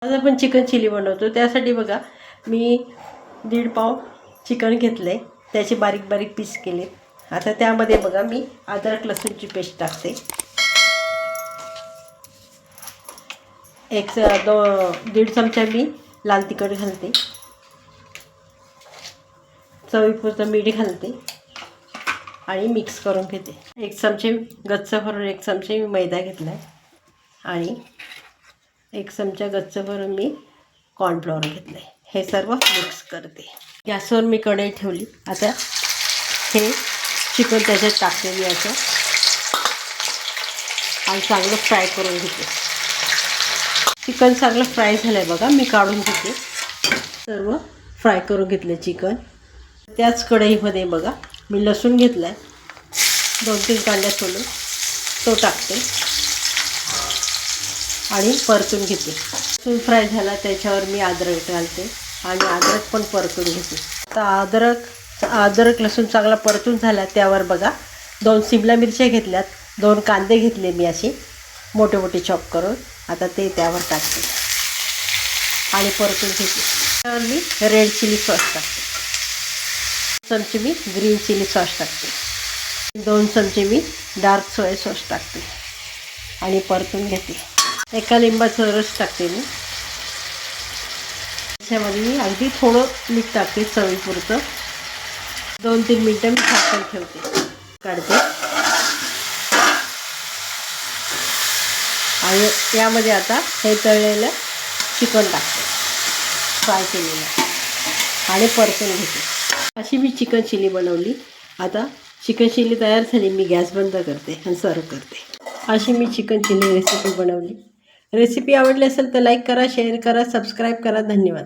आज आपण chicken chilli बनवतो. त्यासाठी बघा मी 1.5 पाव चिकन घेतले, त्याचे बारीक बारीक पीस केले. आता त्यामध्ये बघा मी अद्रक लसूणची पेस्ट टाकते. 1.5 चमचा मी लाल तिखट घालते. चवीपुरतं मीठ घालते आणि मिक्स करून घेते. 1 चमचे गच्च भरून 1 चमचे मी मैदा घेतला आहे आणि 1 चमचा गच्च भरून मी कॉर्नफ्लॉवर घेतलं आहे. हे सर्व मिक्स करते. गॅसवर मी कढई ठेवली. आता हे चिकन त्याच्यात टाकते मी असं आणि चांगलं फ्राय करून घेते. चिकन चांगलं फ्राय झालं आहे बघा, मी काढून घेते. सर्व फ्राय करून घेतलं चिकन. त्याच कढईमध्ये बघा मी लसूण घेतला आहे, 2-3 कांड्या सोलून तो टाकते आणि परतून घेते. लसूण फ्राय झाला त्याच्यावर मी अद्रक घालते आणि अद्रक पण परतून घेते. आता अद्रक लसूण चांगला परतून झाला त्यावर बघा 2 शिमला मिरच्या घेतल्यात, 2 कांदे घेतले मी असे मोठे मोठे चॉप करून. आता ते त्यावर टाकते आणि परतून घेते. त्यावर मी रेड चिली सॉस टाकते. 1 चमचे मी ग्रीन चिली सॉस टाकते. 2 चमचे मी डार्क सोया सॉस टाकते आणि परतून घेते. 1 लिंबाचा रस टाकते मी. त्याच्यामध्ये मी अगदी थोडं मीठ टाकते चवीपुरतं. 2-3 मिनटं मी झाकून ठेवते. काढते आणि यामध्ये आता हे तळलेलं चिकन टाकते, फ्राय केलेलं, आणि परतून घेते. अशी मी चिकन चिली बनवली. आता चिकन चिली तयार झाली. मी गॅस बंद करते आणि सर्व करते. अशी मी चिकन चिली रेसिपी बनवली. रेसिपी आवडली असेल तर लाईक करा, शेअर करा, सबस्क्राईब करा. धन्यवाद.